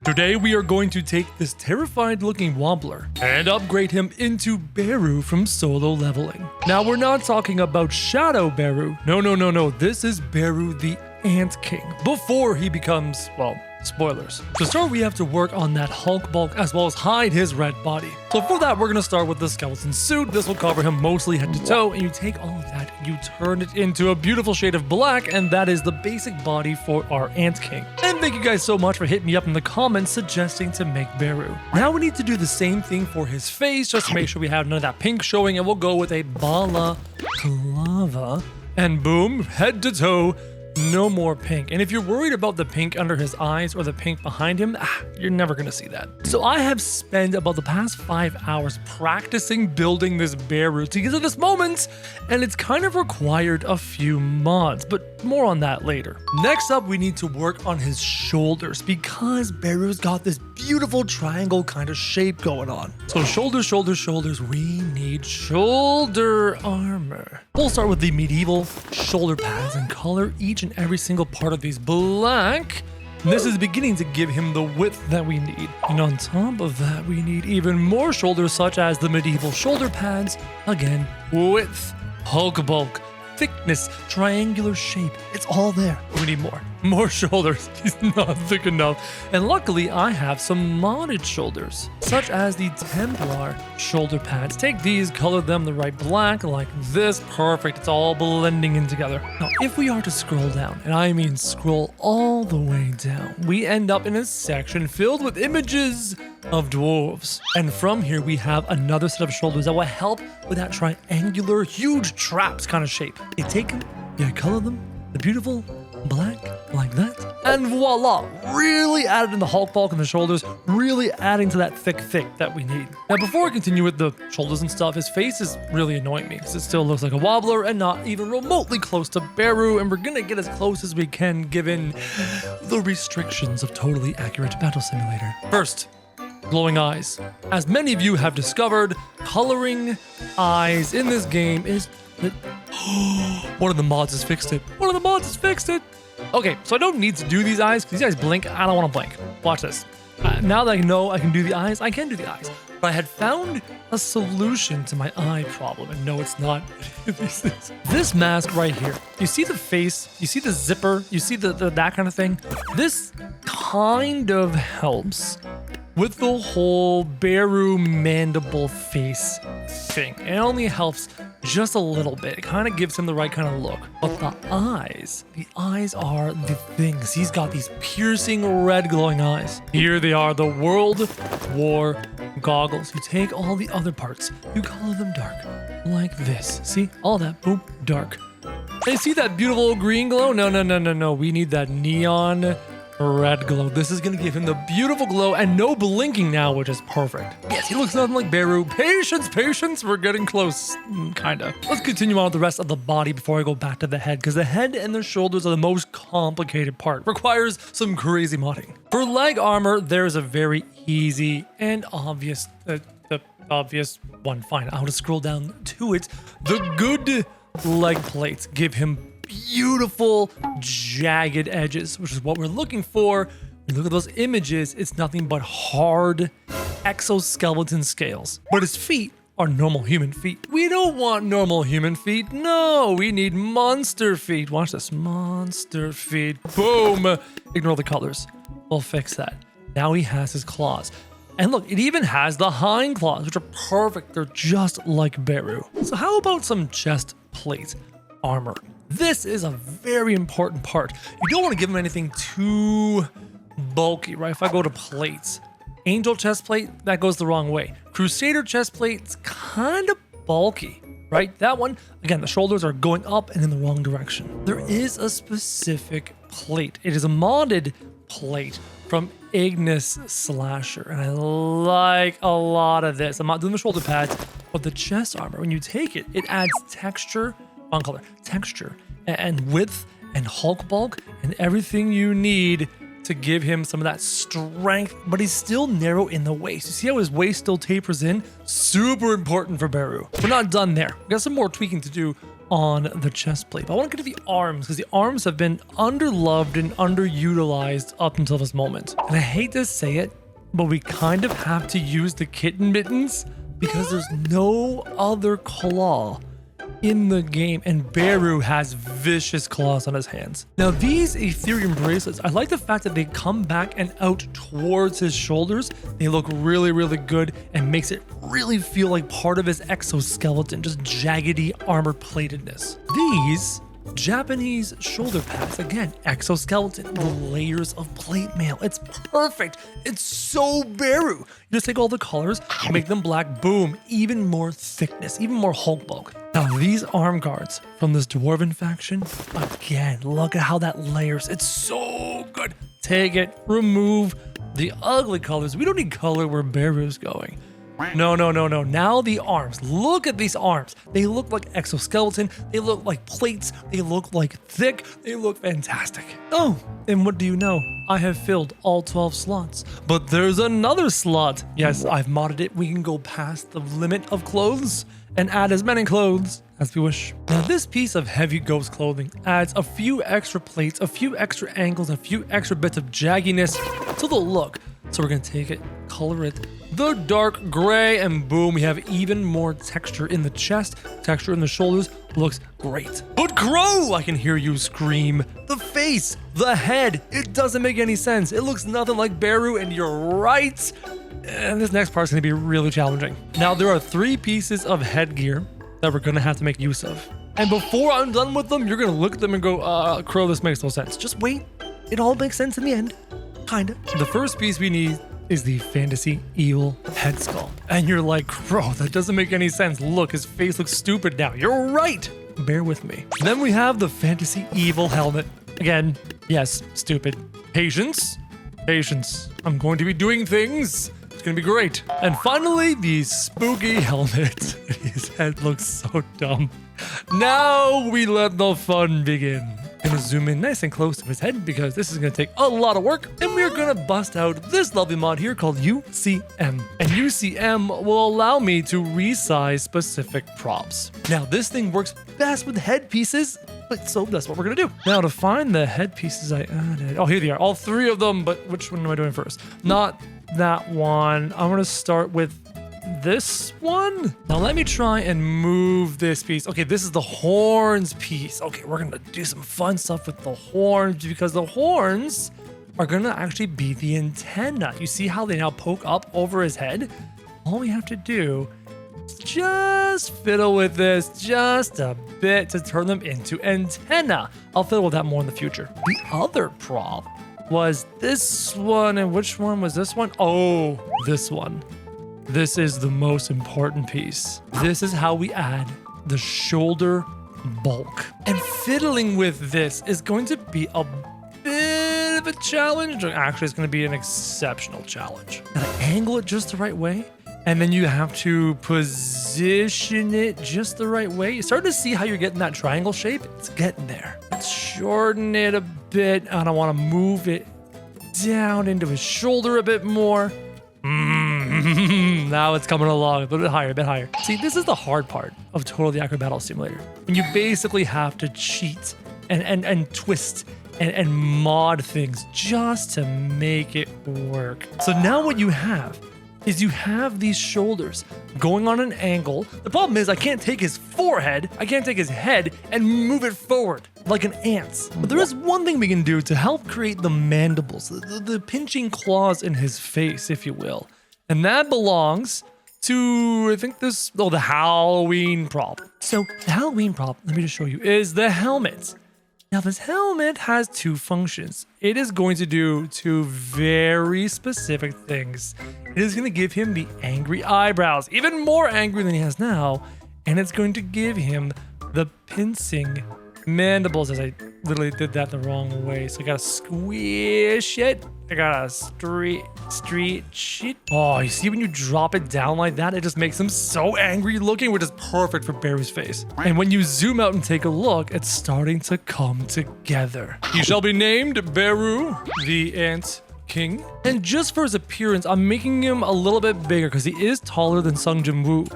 Today we are going to take this terrified looking Wobbler and upgrade him into Beru from solo leveling. Now we're not talking about Shadow Beru. No. This is Beru the Ant King before he becomes, well, spoilers. To start, we have to work on that Hulk bulk as well as hide his red body. So for that, we're going to start with the skeleton suit. This will cover him mostly head to toe, and you take all of that and you turn it into a beautiful shade of black, and that is the basic body for our Ant King. And thank you guys so much for hitting me up in the comments suggesting to make Beru. Now we need to do the same thing for his face, just to make sure we have none of that pink showing, and we'll go with a balaclava, and boom, head to toe. No more pink. And if you're worried about the pink under his eyes or the pink behind him, you're never gonna see that. So I have spent about the past 5 hours practicing building this Beru to get to this moment, and it's kind of required a few mods, but more on that later. Next up, we need to work on his shoulders because Beru's got this beautiful triangle kind of shape going on. So shoulders, we need shoulder armor. We'll start with the medieval shoulder pads and color each and every single part of these black. This is beginning to give him the width that we need. And on top of that, we need even more shoulders, such as the medieval shoulder pads. Again, width, Hulk bulk, thickness, triangular shape. It's all there. We need more. More shoulders. He's not thick enough. And luckily, I have some modded shoulders, such as the Templar shoulder pads. Take these, color them the right black, like this. Perfect. It's all blending in together. Now, if we are to scroll down, and I mean scroll all the way down, we end up in a section filled with images of dwarves. And from here, we have another set of shoulders that will help with that triangular, huge traps kind of shape. You take them, you color them, the beautiful black like that, and voila, really added in the Hulk bulk and the shoulders, really adding to that thick that we need. Now before I continue with the shoulders and stuff, his face is really annoying me because it still looks like a Wobbler and not even remotely close to Beru, and we're gonna get as close as we can given the restrictions of totally accurate battle simulator. First, glowing eyes. As many of you have discovered, coloring eyes in this game is one of the mods has fixed it. Okay, so I don't need to do these eyes because these guys blink. I don't want to blink. Watch this. Now that I know I can do the eyes, I can do the eyes. But I had found a solution to my eye problem, and no, it's not these things. This mask right here. You see the face? You see the zipper? You see the that kind of thing? This kind of helps with the whole Beru mandible face thing. It only helps just a little bit. It kind of gives him the right kind of look. But the eyes are the things. He's got these piercing red glowing eyes. Here they are, the World War goggles. You take all the other parts, you color them dark, like this. See, all that, boom, dark. They see that beautiful green glow? No. We need that neon red glow. This is gonna give him the beautiful glow and no blinking now, which is perfect. Yes, he looks nothing like Beru. Patience, we're getting close, kinda. Let's continue on with the rest of the body before I go back to the head, because the head and the shoulders are the most complicated part. Requires some crazy modding. For leg armor, there's a very easy and obvious, the obvious one. Fine, I'll just scroll down to it. The good leg plates give him beautiful jagged edges, which is what we're looking for. When you look at those images, it's nothing but hard exoskeleton scales. But his feet are normal human feet. We don't want normal human feet. No, we need monster feet. Watch this. Monster feet. Boom. Ignore the colors. We'll fix that. Now he has his claws. And look, it even has the hind claws, which are perfect. They're just like Beru. So how about some chest plate armor? This is a very important part. You don't want to give him anything too bulky, right? If I go to plates, Angel chest plate, that goes the wrong way. Crusader chest plate, it's kind of bulky, right? That one, again, the shoulders are going up and in the wrong direction. There is a specific plate. It is a modded plate from Igris Slasher, and I like a lot of this. I'm not doing the shoulder pads, but the chest armor, when you take it, it adds texture, on color, texture, and width, and Hulk bulk, and everything you need to give him some of that strength, but he's still narrow in the waist. You see how his waist still tapers in? Super important for Beru. We're not done there. We got some more tweaking to do on the chest plate. But I want to get to the arms because the arms have been underloved and underutilized up until this moment. And I hate to say it, but we kind of have to use the kitten mittens because there's no other claw in the game, and Beru has vicious claws on his hands. Now these Ethereum bracelets, I like the fact that they come back and out towards his shoulders. They look really, really good and makes it really feel like part of his exoskeleton, just jaggedy armor platedness. These Japanese shoulder pads, again, exoskeleton, the layers of plate mail. It's perfect. It's so Beru. You just take all the colors, make them black, boom, even more thickness, even more Hulk bulk. Now these arm guards from this dwarven faction, again, look at how that layers. It's so good. Take it, remove the ugly colors. We don't need color where Beru's going. No. Now the arms. Look at these arms. They look like exoskeleton. They look like plates. They look like thick. They look fantastic. Oh, and what do you know? I have filled all 12 slots. But there's another slot. Yes, I've modded it. We can go past the limit of clothes and add as many clothes as we wish. Now this piece of heavy ghost clothing adds a few extra plates, a few extra angles, a few extra bits of jagginess to the look. So we're gonna take it, color it the dark gray, and boom, we have even more texture in the chest, texture in the shoulders. Looks great. But Crow, I can hear you scream. The face, the head, it doesn't make any sense. It looks nothing like Beru, and you're right. And this next part's gonna be really challenging. Now there are 3 pieces of headgear that we're gonna have to make use of. And before I'm done with them, you're gonna look at them and go, Crow, this makes no sense. Just wait, it all makes sense in the end. Kinda. The first piece we need is the fantasy evil head sculpt. And you're like, Crow, that doesn't make any sense. Look, his face looks stupid now. You're right. Bear with me. Then we have the fantasy evil helmet. Again, yes, stupid. Patience. Patience. I'm going to be doing things. It's gonna be great. And finally, the spooky helmet. His head looks so dumb. Now we let the fun begin. I'm gonna zoom in nice and close to his head because this is gonna take a lot of work, and we're gonna bust out this lovely mod here called UCM. And UCM will allow me to resize specific props. Now this thing works best with headpieces, so that's what we're gonna do. Now to find the headpieces I added, oh here they are, all 3 of them, but which one am I doing first? Not that one. I'm gonna start with this one. Now let me try and move this piece. Okay, this is the horns piece. Okay, we're gonna do some fun stuff with the horns because the horns are gonna actually be the antenna. You see how they now poke up over his head? All we have to do is just fiddle with this just a bit to turn them into antenna. I'll fiddle with that more in the future. The other prop was this one, and which one was this one? Oh, this one. This is the most important piece. This is how we add the shoulder bulk. And fiddling with this is going to be a bit of a challenge. Actually, it's going to be an exceptional challenge. Gotta angle it just the right way. And then you have to position it just the right way. You start to see how you're getting that triangle shape. It's getting there. Let's shorten it a bit. And I want to move it down into his shoulder a bit more. Now it's coming along a little bit higher, a bit higher. See, this is the hard part of Total the Acro Battle Simulator. And you basically have to cheat and twist and mod things just to make it work. So now what you have is you have these shoulders going on an angle. The problem is I can't take his forehead, I can't take his head and move it forward like an ant's. But there is one thing we can do to help create the mandibles, the pinching claws in his face, if you will. And that belongs to, I think this, oh, the Halloween prop. So the Halloween prop, let me just show you, is the helmet. Now this helmet has 2 functions. It is going to do 2 very specific things. It is going to give him the angry eyebrows, even more angry than he has now. And it's going to give him the pincing mandibles, as I literally did that the wrong way. So I gotta squish it. I gotta stretch it. Oh, you see when you drop it down like that, it just makes him so angry looking, which is perfect for Beru's face. And when you zoom out and take a look, it's starting to come together. He shall be named Beru the Ant King. And just for his appearance, I'm making him a little bit bigger because he is taller than Sung Jin Woo.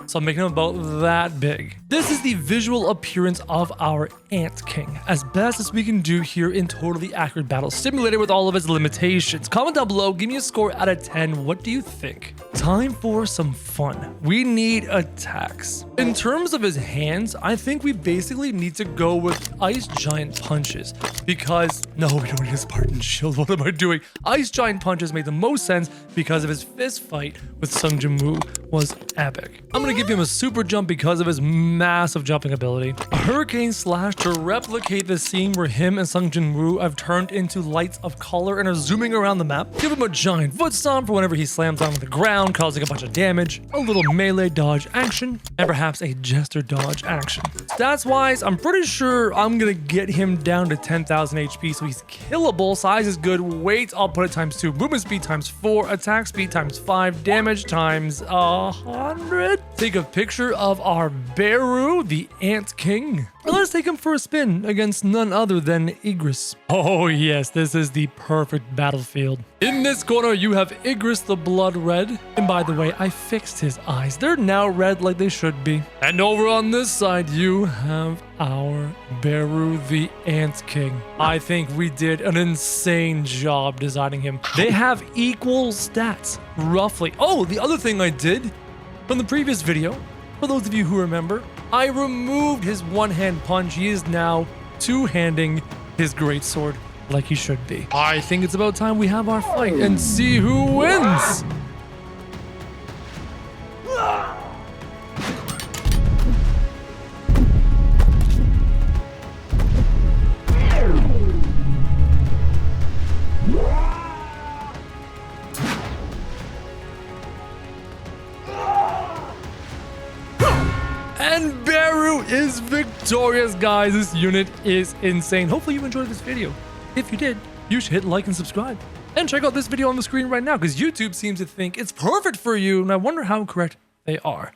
So I'm making him about that big. This is the visual appearance of our Ant King, as best as we can do here in totally accurate battle simulator with all of its limitations. Comment down below, give me a score out of 10. What do you think? Time for some fun. We need attacks. In terms of his hands, I think we basically need to go with ice giant punches because no, we don't need a Spartan shield. What am I doing? Ice giant punches make the most sense because of his fist fight with Sung Jin Woo was epic. I'm gonna give him a super jump because of his massive jumping ability. A hurricane slash to replicate the scene where him and Sung Jin Woo have turned into lights of color and are zooming around the map. Give him a giant foot stomp for whenever he slams onto the ground, causing a bunch of damage, a little melee dodge action, and perhaps a jester dodge action. Stats wise, I'm pretty sure I'm gonna get him down to 10,000 HP, so he's killable. Size is good. Weight, I'll put it times 2. Movement speed times 4. Attack speed times 5. Damage times 100. Take a picture of our Beru the Ant King. And let's take him for a spin against none other than Igris. Oh yes, this is the perfect battlefield. In this corner, you have Igris the Bloodred. And by the way, I fixed his eyes. They're now red like they should be. And over on this side, you have our Beru the Ant King. I think we did an insane job designing him. They have equal stats, roughly. Oh, the other thing I did from the previous video, for those of you who remember, I removed his one-hand punch. He is now two-handing his greatsword like he should be. I think it's about time we have our fight and see who wins. And Beru is victorious, guys. This unit is insane. Hopefully you enjoyed this video. If you did, you should hit like and subscribe. And check out this video on the screen right now because YouTube seems to think it's perfect for you, and I wonder how correct they are.